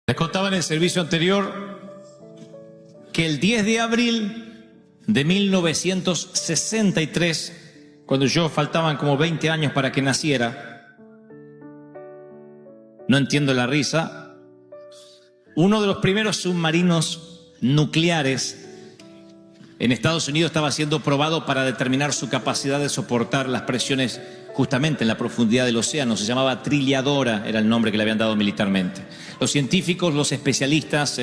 Les contaba en el servicio anterior que el 10 de abril de 1963, cuando yo faltaban como 20 años para que naciera, no entiendo la risa, uno de los primeros submarinos nucleares en Estados Unidos estaba siendo probado para determinar su capacidad de soportar las presiones justamente en la profundidad del océano. Se llamaba Trilliadora, era el nombre que le habían dado militarmente. Los científicos, los especialistas,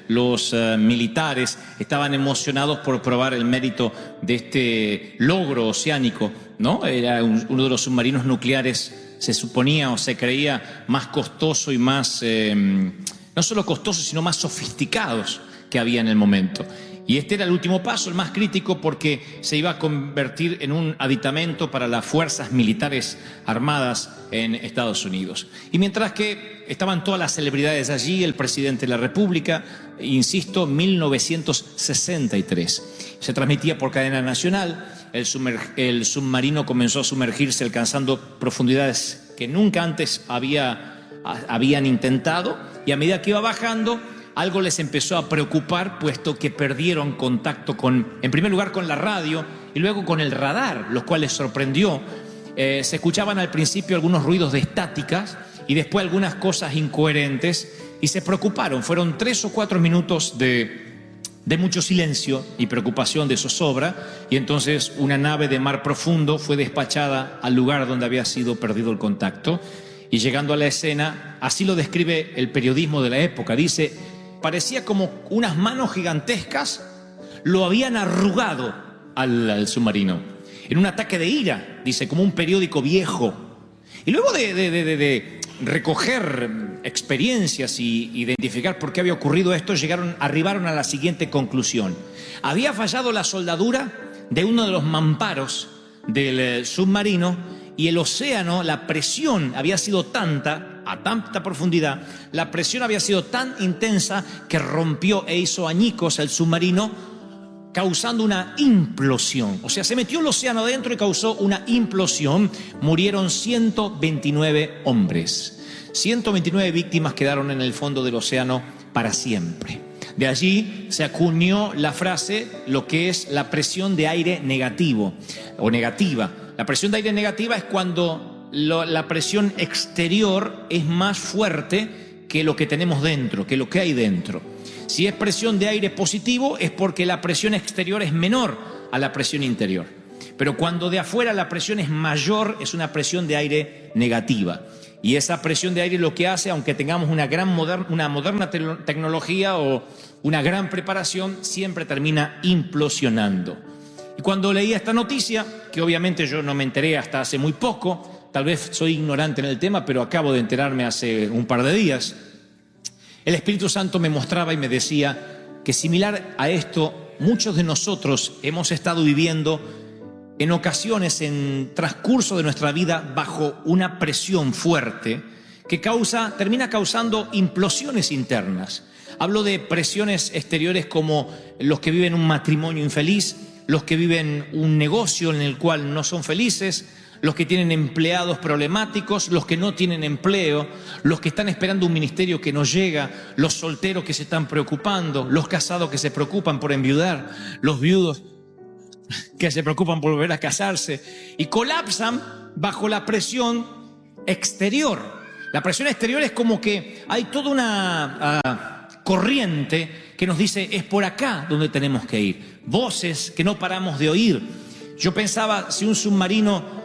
los militares estaban emocionados por probar el mérito de este logro oceánico, ¿no? Era uno de los submarinos nucleares, se suponía o se creía, más costoso y más, no solo costoso, sino más sofisticados que había en el momento. Y este era el último paso, el más crítico, porque se iba a convertir en un aditamento para las fuerzas militares armadas en Estados Unidos. Y mientras que estaban todas las celebridades allí, el presidente de la República, insisto, 1963. Se transmitía por cadena nacional, el submarino comenzó a sumergirse alcanzando profundidades que nunca antes habían intentado, y a medida que iba bajando, algo les empezó a preocupar, puesto que perdieron contacto en primer lugar con la radio y luego con el radar, lo cual les sorprendió. Se escuchaban al principio algunos ruidos de estáticas y después algunas cosas incoherentes y se preocuparon. Fueron 3 o 4 minutos de mucho silencio y preocupación, de zozobra, y entonces una nave de mar profundo fue despachada al lugar donde había sido perdido el contacto. Y llegando a la escena, así lo describe el periodismo de la época, dice: parecía como unas manos gigantescas lo habían arrugado al submarino. En un ataque de ira, dice, como un periódico viejo. Y luego de recoger experiencias y identificar por qué había ocurrido esto, arribaron a la siguiente conclusión. Había fallado la soldadura de uno de los mamparos del submarino, y el océano, la presión había sido tanta, a tanta profundidad, la presión había sido tan intensa que rompió e hizo añicos el submarino, causando una implosión. O sea, se metió el océano adentro y causó una implosión. Murieron 129 hombres. 129 víctimas quedaron en el fondo del océano para siempre. De allí se acuñó la frase, lo que es la presión de aire negativo o negativa. La presión de aire negativa es cuando la presión exterior es más fuerte que lo que tenemos dentro, que lo que hay dentro. Si es presión de aire positivo es porque la presión exterior es menor a la presión interior. Pero cuando de afuera la presión es mayor, es una presión de aire negativa. Y esa presión de aire lo que hace, aunque tengamos una moderna tecnología o una gran preparación, siempre termina implosionando. Y cuando leía esta noticia, que obviamente yo no me enteré hasta hace muy poco, tal vez soy ignorante en el tema, pero acabo de enterarme hace un par de días, el Espíritu Santo me mostraba y me decía que similar a esto, muchos de nosotros hemos estado viviendo en ocasiones en transcurso de nuestra vida bajo una presión fuerte que termina causando implosiones internas. Hablo de presiones exteriores como los que viven un matrimonio infeliz, los que viven un negocio en el cual no son felices, los que tienen empleados problemáticos, los que no tienen empleo, los que están esperando un ministerio que no llega, los solteros que se están preocupando, los casados que se preocupan por enviudar, los viudos que se preocupan por volver a casarse y colapsan bajo la presión exterior. La presión exterior es como que hay toda una corriente que nos dice: es por acá donde tenemos que ir. Voces que no paramos de oír. Yo pensaba, si un submarino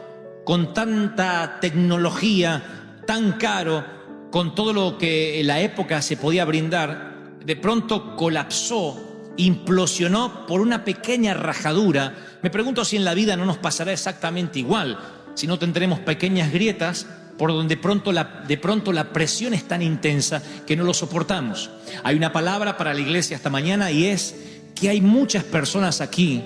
con tanta tecnología, tan caro, con todo lo que en la época se podía brindar, de pronto colapsó, implosionó por una pequeña rajadura, me pregunto si en la vida no nos pasará exactamente igual, si no tendremos pequeñas grietas por donde de pronto la presión es tan intensa que no lo soportamos. Hay una palabra para la iglesia esta mañana, y es que hay muchas personas aquí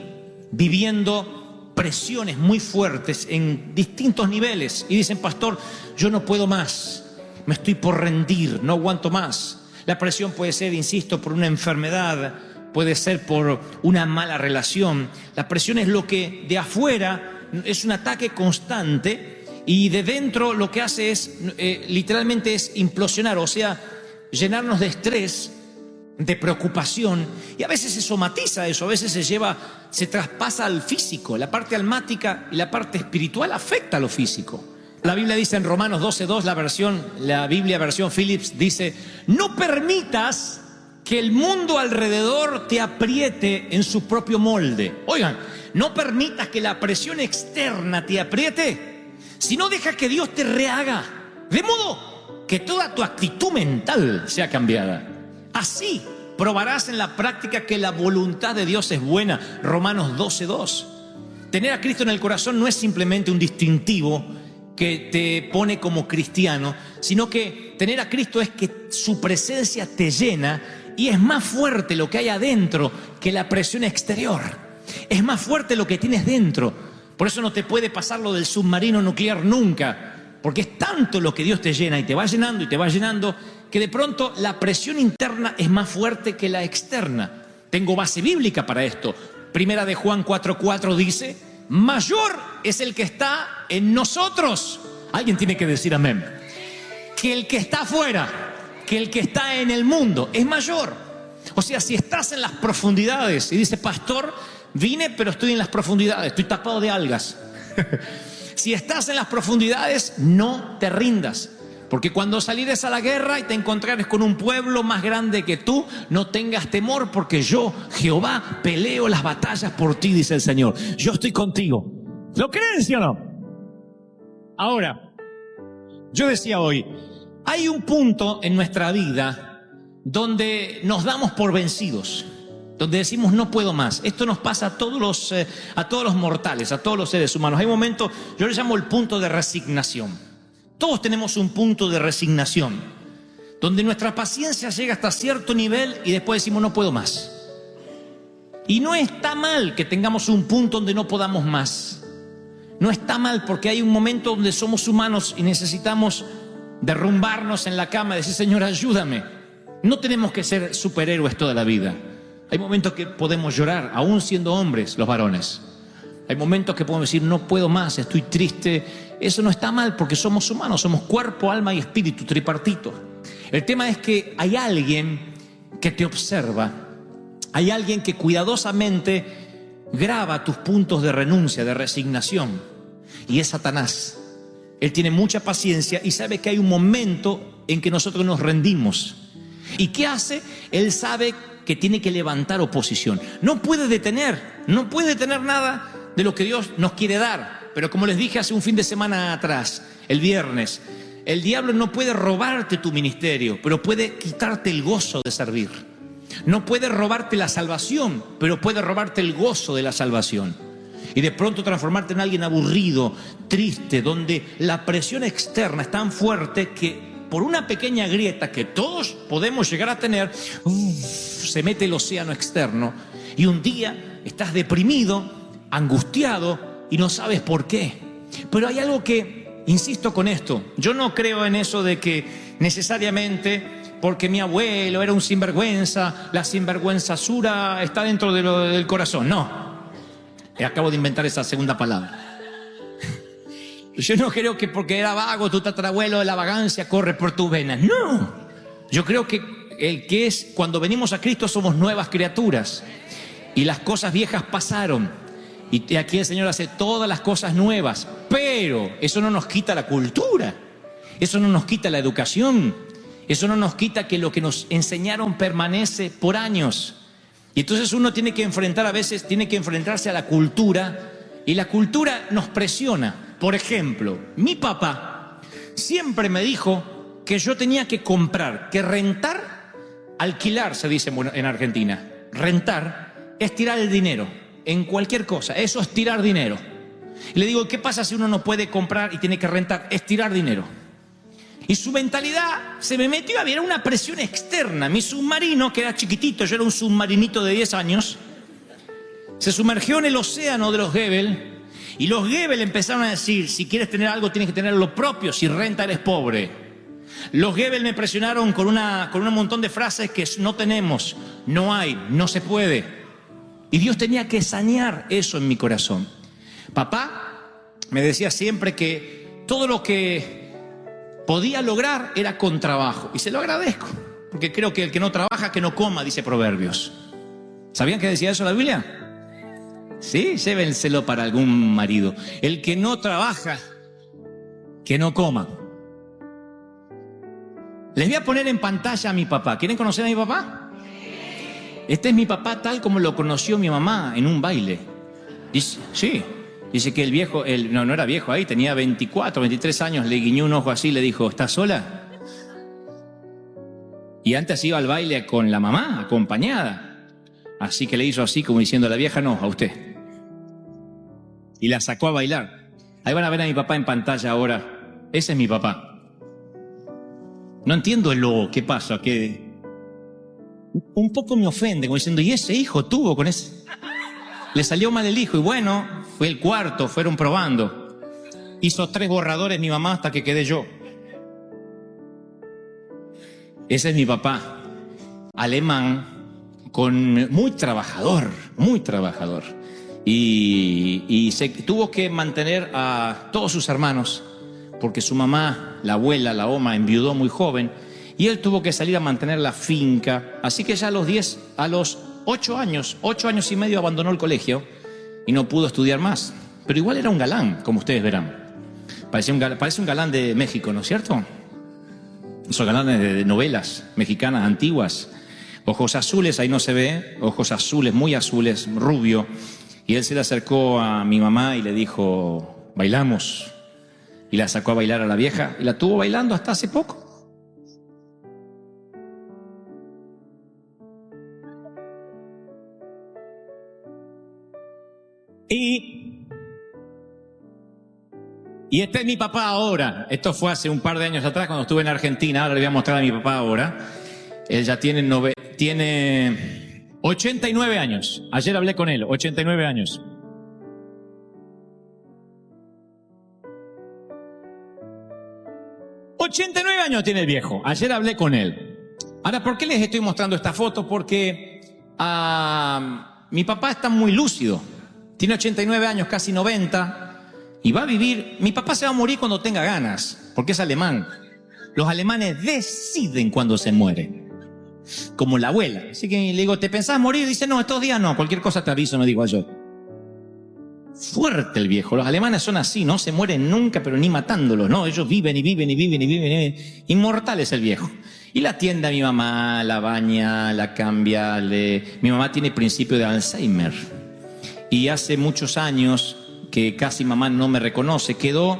viviendo presiones muy fuertes en distintos niveles y dicen: pastor, yo no puedo más, me estoy por rendir, no aguanto más. La presión puede ser, insisto, por una enfermedad, puede ser por una mala relación. La presión es lo que de afuera es un ataque constante, y de dentro lo que hace es literalmente es implosionar, o sea, llenarnos de estrés, de preocupación, y a veces se somatiza eso, a veces se traspasa al físico. La parte almática y la parte espiritual afecta a lo físico. La Biblia dice en Romanos 12:2, la Biblia versión Phillips dice: no permitas que el mundo alrededor te apriete en su propio molde. Oigan, no permitas que la presión externa te apriete, sino deja que Dios te rehaga, de modo que toda tu actitud mental sea cambiada. Así probarás en la práctica que la voluntad de Dios es buena. Romanos 12:2. Tener a Cristo en el corazón no es simplemente un distintivo que te pone como cristiano, sino que tener a Cristo es que su presencia te llena y es más fuerte lo que hay adentro que la presión exterior. Es más fuerte lo que tienes dentro. Por eso no te puede pasar lo del submarino nuclear nunca, porque es tanto lo que Dios te llena y te va llenando y te va llenando, que de pronto la presión interna es más fuerte que la externa. Tengo base bíblica para esto. Primera de Juan 4:4 dice: mayor es el que está en nosotros. Alguien tiene que decir amén. Que el que está afuera, que el que está en el mundo es mayor. O sea, si estás en las profundidades y dice: pastor, vine pero estoy en las profundidades, estoy tapado de algas. Si estás en las profundidades, no te rindas. Porque cuando salires a la guerra y te encontrares con un pueblo más grande que tú, no tengas temor, porque yo, Jehová, peleo las batallas por ti, dice el Señor. Yo estoy contigo. ¿Lo creen, sí o no? Ahora, yo decía hoy, hay un punto en nuestra vida donde nos damos por vencidos, donde decimos no puedo más. Esto nos pasa a todos los mortales, a todos los seres humanos. Hay momentos, yo le llamo el punto de resignación. Todos tenemos un punto de resignación, donde nuestra paciencia llega hasta cierto nivel y después decimos no puedo más. Y no está mal que tengamos un punto donde no podamos más. No está mal, porque hay un momento donde somos humanos y necesitamos derrumbarnos en la cama y decir: Señor, ayúdame. No tenemos que ser superhéroes toda la vida. Hay momentos que podemos llorar, aún siendo hombres, los varones. Hay momentos que podemos decir no puedo más, estoy triste. Eso no está mal, porque somos humanos, somos cuerpo, alma y espíritu, tripartito. El tema es que hay alguien que te observa, hay alguien que cuidadosamente graba tus puntos de renuncia, de resignación, y es Satanás. Él tiene mucha paciencia y sabe que hay un momento en que nosotros nos rendimos. ¿Y qué hace? Él sabe que tiene que levantar oposición. No puede detener nada de lo que Dios nos quiere dar. Pero como les dije hace un fin de semana atrás, el viernes, el diablo no puede robarte tu ministerio, pero puede quitarte el gozo de servir. No puede robarte la salvación, pero puede robarte el gozo de la salvación. Y de pronto transformarte en alguien aburrido, triste, donde la presión externa es tan fuerte que por una pequeña grieta que todos podemos llegar a tener, se mete el océano externo. Y un día estás deprimido, angustiado, y no sabes por qué. Pero hay algo que, insisto con esto, yo no creo en eso de que necesariamente porque mi abuelo era un sinvergüenza, la sinvergüenzasura está dentro del corazón. No, acabo de inventar esa segunda palabra. Yo no creo que porque era vago tu tatarabuelo, la vagancia corre por tus venas. No, yo creo que cuando venimos a Cristo somos nuevas criaturas y las cosas viejas pasaron. Y aquí el Señor hace todas las cosas nuevas, pero eso no nos quita la cultura, eso no nos quita la educación, eso no nos quita que lo que nos enseñaron permanece por años. Y entonces uno tiene que enfrentarse a la cultura, y la cultura nos presiona. Por ejemplo, mi papá siempre me dijo que yo tenía que comprar, que rentar, alquilar se dice en Argentina. Rentar es tirar el dinero. En cualquier cosa, eso es tirar dinero. Y le digo, ¿qué pasa si uno no puede comprar y tiene que rentar? Es tirar dinero. Y su mentalidad se me metió, había una presión externa. Mi submarino, que era chiquitito, yo era un submarinito de 10 años, se sumergió en el océano de los Goebbels. Y los Goebbels empezaron a decir: si quieres tener algo, tienes que tener lo propio, si renta eres pobre. Los Goebbels me presionaron con un montón de frases que no tenemos, no hay, no se puede. Y Dios tenía que sanear eso en mi corazón. Papá me decía siempre que todo lo que podía lograr era con trabajo. Y se lo agradezco. porque creo que el que no trabaja, que no coma, dice Proverbios. ¿Sabían que decía eso la Biblia? Sí, llévenselo para algún marido. El que no trabaja, que no coma. Les voy a poner en pantalla a mi papá. ¿Quieren conocer a mi papá? Este es mi papá tal como lo conoció mi mamá en un baile. Dice, sí, dice que el viejo, no era viejo ahí, tenía 24, 23 años, le guiñó un ojo así y le dijo, ¿estás sola? Y antes iba al baile con la mamá, acompañada. Así que le hizo así como diciendo a la vieja, no, a usted. Y la sacó a bailar. Ahí van a ver a mi papá en pantalla ahora. Ese es mi papá. No entiendo el logo, ¿qué pasa? Que un poco me ofende, como diciendo, ¿y ese hijo tuvo con ese? Le salió mal el hijo y bueno, fue el cuarto, fueron probando. Hizo 3 borradores mi mamá hasta que quedé yo. Ese es mi papá, alemán, muy trabajador, muy trabajador. Y se tuvo que mantener a todos sus hermanos, porque su mamá, la abuela, la oma, enviudó muy joven, y él tuvo que salir a mantener la finca. Así que ya a los 8 años y medio abandonó el colegio y no pudo estudiar más. Pero igual era un galán, como ustedes verán. Parece un galán de México, ¿no es cierto? Esos galanes de novelas mexicanas antiguas. Ojos azules, ahí no se ve, ojos azules, muy azules, rubio. Y él se le acercó a mi mamá y le dijo, bailamos. Y la sacó a bailar a la vieja y la tuvo bailando hasta hace poco. Y este es mi papá ahora. Esto fue hace un par de años atrás cuando estuve en Argentina. Ahora le voy a mostrar a mi papá ahora. Él ya tiene 89 años. Ayer hablé con él, 89 años. ...89 años tiene el viejo. Ayer hablé con él. Ahora, ¿por qué les estoy mostrando esta foto? Porque mi papá está muy lúcido. Tiene 89 años, casi 90... Y va a vivir, mi papá se va a morir cuando tenga ganas, porque es alemán. Los alemanes deciden cuando se mueren, como la abuela. Así que le digo, ¿te pensás morir? Dice, no, estos días no, cualquier cosa te aviso, me digo yo. Fuerte el viejo, los alemanes son así, no se mueren nunca, pero ni matándolos, no, ellos viven y viven y viven y viven y viven. Inmortal es el viejo. Y la atiende a mi mamá, la baña, la cambia, mi mamá tiene principio de Alzheimer. Y hace muchos años que casi mamá no me reconoce, quedó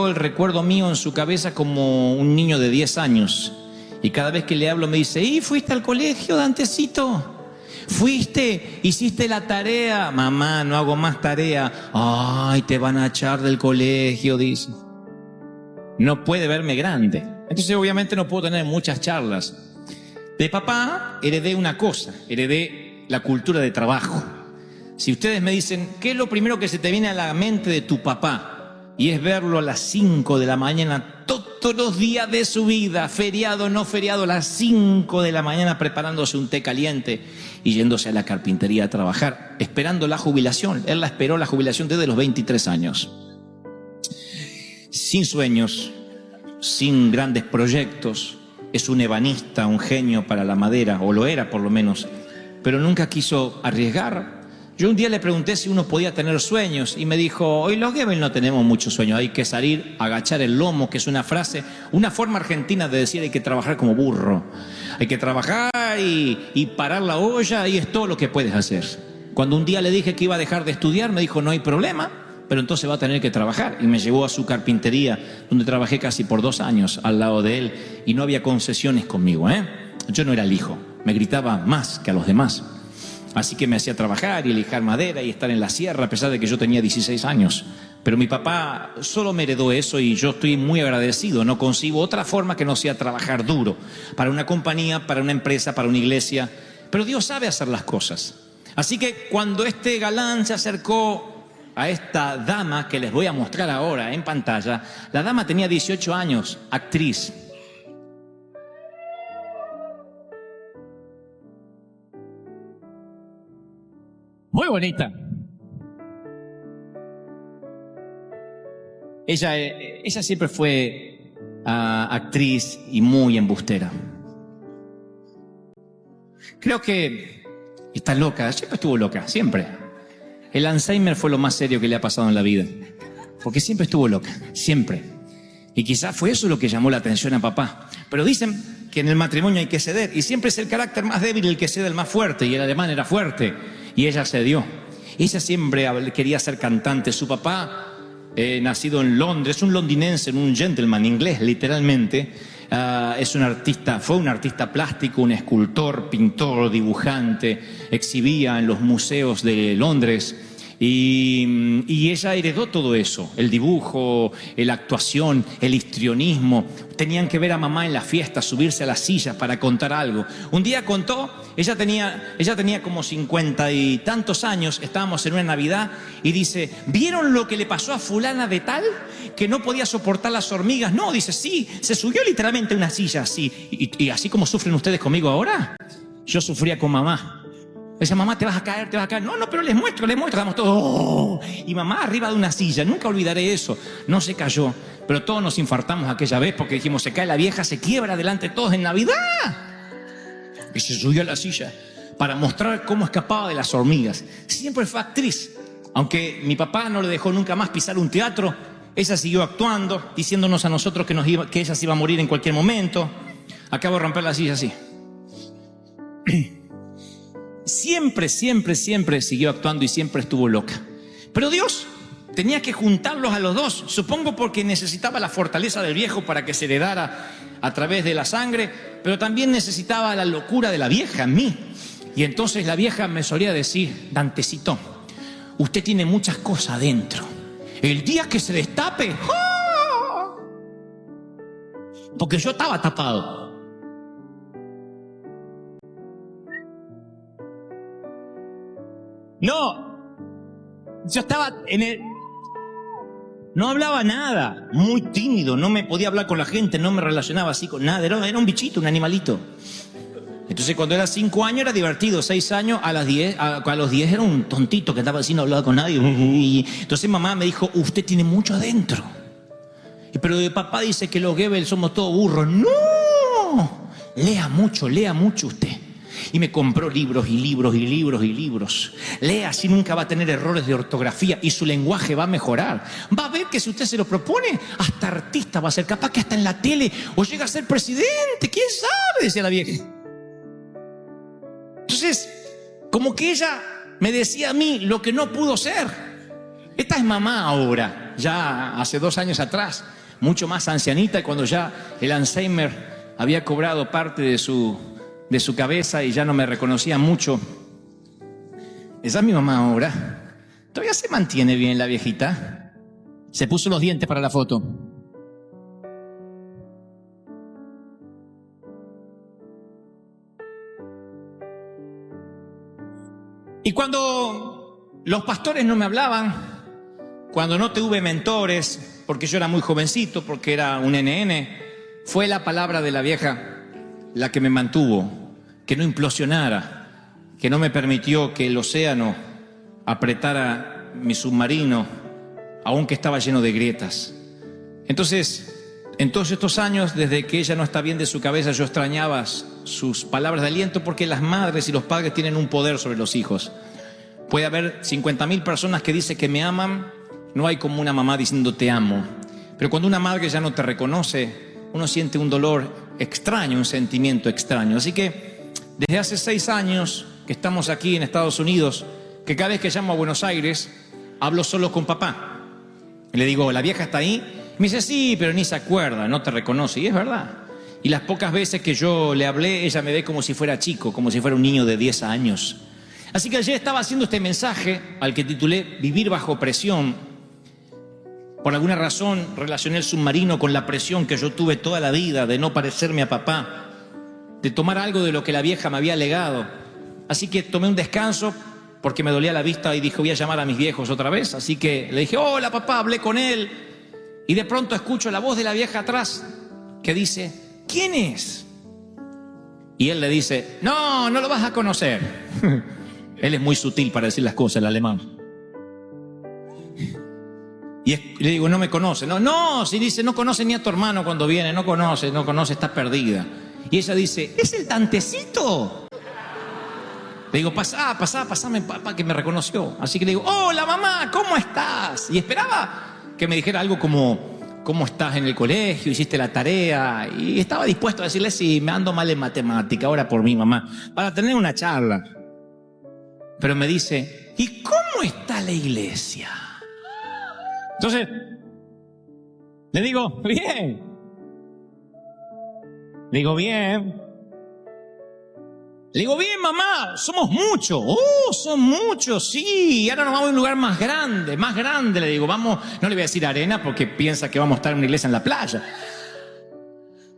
el recuerdo mío en su cabeza como un niño de 10 años. Y cada vez que le hablo me dice, ¿y fuiste al colegio, Dantecito? ¿Fuiste? ¿Hiciste la tarea? Mamá, no hago más tarea. Ay, te van a echar del colegio, dice. No puede verme grande. Entonces obviamente no puedo tener muchas charlas. De papá heredé una cosa, heredé la cultura de trabajo. Si ustedes me dicen, ¿qué es lo primero que se te viene a la mente de tu papá? Y es verlo a las 5 de la mañana, todos los días de su vida, feriado o no feriado, a las 5 de la mañana preparándose un té caliente y yéndose a la carpintería a trabajar, esperando la jubilación. Él la esperó la jubilación desde los 23 años. Sin sueños, sin grandes proyectos, es un ebanista, un genio para la madera, o lo era por lo menos, pero nunca quiso arriesgar. Yo un día le pregunté si uno podía tener sueños y me dijo, hoy los Goebbels no tenemos muchos sueños, hay que salir, agachar el lomo, que es una frase, una forma argentina de decir hay que trabajar como burro. Hay que trabajar y parar la olla y es todo lo que puedes hacer. Cuando un día le dije que iba a dejar de estudiar, me dijo, no hay problema, pero entonces va a tener que trabajar. Y me llevó a su carpintería, donde trabajé casi por 2 años al lado de él y no había concesiones conmigo, ¿eh? Yo no era el hijo, me gritaba más que a los demás. Así que me hacía trabajar y lijar madera y estar en la sierra, a pesar de que yo tenía 16 años. Pero mi papá solo me heredó eso y yo estoy muy agradecido. No concibo otra forma que no sea trabajar duro. Para una compañía, para una empresa, para una iglesia. Pero Dios sabe hacer las cosas. Así que cuando este galán se acercó a esta dama que les voy a mostrar ahora en pantalla, la dama tenía 18 años, actriz. Muy bonita. Ella siempre fue actriz y muy embustera. Creo que está loca, siempre estuvo loca, siempre. El Alzheimer fue lo más serio que le ha pasado en la vida, porque siempre estuvo loca, siempre. Y quizás fue eso lo que llamó la atención a papá. Pero dicen que en el matrimonio hay que ceder, y siempre es el carácter más débil el que cede al más fuerte, y el alemán era fuerte, y ella cedió. Ella siempre quería ser cantante. Su papá, nacido en Londres, un londinense, un gentleman inglés, literalmente, es un artista, fue un artista plástico, un escultor, pintor, dibujante, exhibía en los museos de Londres. Y ella heredó todo eso, el dibujo, la actuación, el histrionismo. Tenían que ver a mamá en la fiesta, subirse a las sillas para contar algo. Un día contó, ella tenía como 50 y tantos años, estábamos en una Navidad, y dice, ¿vieron lo que le pasó a fulana de tal? Que no podía soportar las hormigas. No, dice, sí, se subió literalmente a una silla así. Y así como sufren ustedes conmigo ahora, yo sufría con mamá. Decía, mamá, te vas a caer, te vas a caer. No, pero les muestro, damos todo. ¡Oh! Y mamá arriba de una silla, nunca olvidaré eso. No se cayó, pero todos nos infartamos aquella vez porque dijimos, se cae la vieja, se quiebra delante de todos en Navidad. Y se subió a la silla para mostrar cómo escapaba de las hormigas. Siempre fue actriz. Aunque mi papá no le dejó nunca más pisar un teatro, ella siguió actuando, diciéndonos a nosotros que ella se iba a morir en cualquier momento. Acabo de romper la silla así. Siempre siguió actuando y siempre estuvo loca. Pero Dios tenía que juntarlos a los dos, supongo porque necesitaba la fortaleza del viejo para que se heredara a través de la sangre, pero también necesitaba la locura de la vieja en mí. Y entonces la vieja me solía decir, Dantecito, usted tiene muchas cosas adentro. El día que se destape, ¡oh! Porque yo estaba tapado. No, yo estaba no hablaba nada, muy tímido, no me podía hablar con la gente, no me relacionaba así con nada, era un bichito, un animalito. Entonces cuando era 5 años era divertido, 6 años, a los 10 era un tontito que estaba así, no hablaba con nadie. Entonces mamá me dijo, usted tiene mucho adentro. Pero papá dice que los Goebbels somos todos burros. No, lea mucho usted. Y me compró libros y libros y libros y libros. Lea, así nunca va a tener errores de ortografía y su lenguaje va a mejorar. Va a ver que si usted se lo propone, hasta artista va a ser, capaz que hasta en la tele o llega a ser presidente, quién sabe, decía la vieja. Entonces, como que ella me decía a mí lo que no pudo ser. Esta es mamá ahora, ya hace 2 años atrás, mucho más ancianita, cuando ya el Alzheimer había cobrado parte de su cabeza y ya no me reconocía mucho. Esa es mi mamá ahora. Todavía se mantiene bien la viejita. Se puso los dientes para la foto. Y cuando los pastores no me hablaban, cuando no tuve mentores, porque yo era muy jovencito, porque era un NN, fue la palabra de la vieja la que me mantuvo, que no implosionara, que no me permitió que el océano apretara mi submarino, aunque estaba lleno de grietas. Entonces, en todos estos años, desde que ella no está bien de su cabeza, yo extrañaba sus palabras de aliento, porque las madres y los padres tienen un poder sobre los hijos. Puede haber 50.000 personas que dicen que me aman, no hay como una mamá diciendo te amo. Pero cuando una madre ya no te reconoce, uno siente un dolor extraño, un sentimiento extraño. Así que desde hace 6 años que estamos aquí en Estados Unidos, que cada vez que llamo a Buenos Aires, hablo solo con papá. Y le digo, ¿la vieja está ahí? Me dice, sí, pero ni se acuerda, no te reconoce. Y es verdad. Y las pocas veces que yo le hablé, ella me ve como si fuera chico, como si fuera un niño de 10 años. Así que ayer estaba haciendo este mensaje, al que titulé Vivir bajo presión. Por alguna razón relacioné el submarino con la presión que yo tuve toda la vida de no parecerme a papá, de tomar algo de lo que la vieja me había legado. Así que tomé un descanso porque me dolía la vista y dije, voy a llamar a mis viejos otra vez. Así que le dije, hola papá, hablé con él. Y de pronto escucho la voz de la vieja atrás que dice, ¿quién es? Y él le dice, no lo vas a conocer. Él es muy sutil para decir las cosas, el alemán. Y le digo, no me conoce. No, si dice, no conoce ni a tu hermano cuando viene, no conoce, está perdida. Y ella dice, ¿es el Dantecito? Le digo, pasame papá, que me reconoció. Así que le digo, hola mamá, ¿cómo estás? Y esperaba que me dijera algo como, ¿cómo estás en el colegio? ¿Hiciste la tarea? Y estaba dispuesto a decirle, sí, me ando mal en matemática, ahora por mí mamá, para tener una charla. Pero me dice, ¿y cómo está la iglesia? Entonces, le digo, bien. Le digo, bien. Le digo, bien, mamá, somos muchos. Oh, son muchos, sí. Y ahora nos vamos a un lugar más grande. Le digo, vamos, no le voy a decir arena porque piensa que vamos a estar en una iglesia en la playa.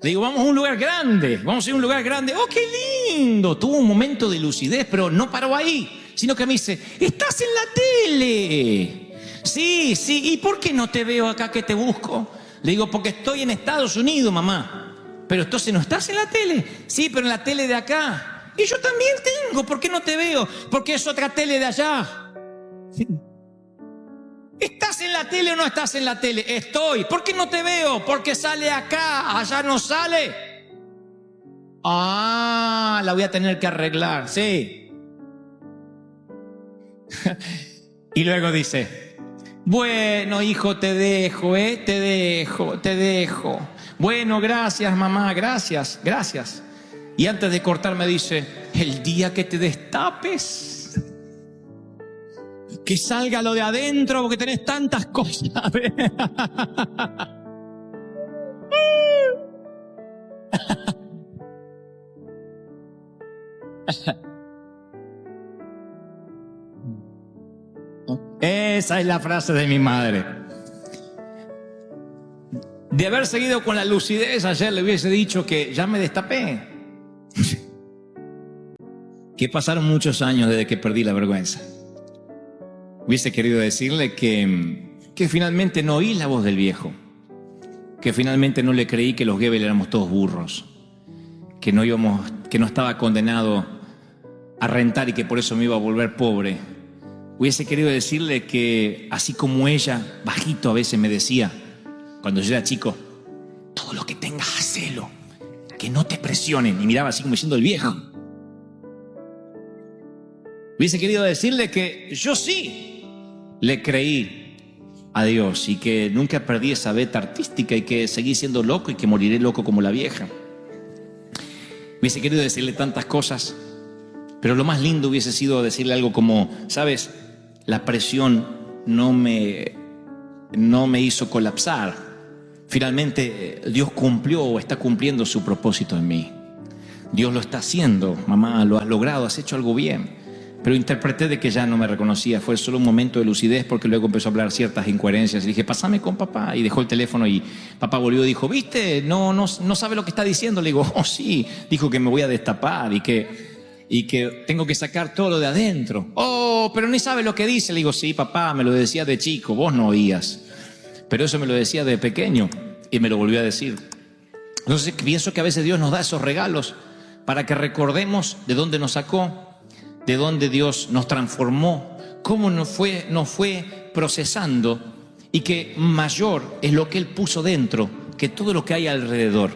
Le digo, vamos a un lugar grande, vamos a ir a un lugar grande. Oh, qué lindo. Tuvo un momento de lucidez, pero no paró ahí, sino que me dice, estás en la tele. Sí, ¿y por qué no te veo acá que te busco? Le digo, porque estoy en Estados Unidos, mamá. Pero entonces no estás en la tele. Sí, pero en la tele de acá. Y yo también tengo, ¿por qué no te veo? Porque es otra tele de allá. ¿Estás en la tele o no estás en la tele? Estoy. ¿Por qué no te veo? Porque sale acá, allá no sale. Ah, la voy a tener que arreglar, sí. Y luego dice, bueno, hijo, te dejo, te dejo. Bueno, gracias, mamá, gracias. Y antes de cortar me dice, el día que te destapes, que salga lo de adentro porque tenés tantas cosas. Esa es la frase de mi madre. De haber seguido con la lucidez, ayer le hubiese dicho que ya me destapé. Que pasaron muchos años desde que perdí la vergüenza. Hubiese querido decirle que finalmente no oí la voz del viejo, que finalmente no le creí que los Goebbels éramos todos burros, que no estaba condenado a rentar y que por eso me iba a volver pobre. Hubiese querido decirle que, así como ella, bajito a veces me decía, cuando yo era chico, todo lo que tengas, hacelo, que no te presionen. Y miraba así como diciendo el viejo. Hubiese querido decirle que yo sí le creí a Dios y que nunca perdí esa beta artística y que seguí siendo loco y que moriré loco como la vieja. Hubiese querido decirle tantas cosas, pero lo más lindo hubiese sido decirle algo como, ¿sabes? La presión no me hizo colapsar. Finalmente Dios cumplió o está cumpliendo su propósito en mí. Dios lo está haciendo, mamá, lo has logrado, has hecho algo bien. Pero interpreté de que ya no me reconocía. Fue solo un momento de lucidez porque luego empezó a hablar ciertas incoherencias. Y dije, pásame con papá. Y dejó el teléfono y papá volvió y dijo, ¿viste? No sabe lo que está diciendo. Le digo, oh sí, dijo que me voy a destapar y que tengo que sacar todo lo de adentro. Oh, pero ni sabe lo que dice. Le digo, sí, papá, me lo decía de chico, vos no oías. Pero eso me lo decía de pequeño y me lo volvió a decir. Entonces pienso que a veces Dios nos da esos regalos para que recordemos de dónde nos sacó, de dónde Dios nos transformó, cómo nos fue procesando y que mayor es lo que Él puso dentro que todo lo que hay alrededor.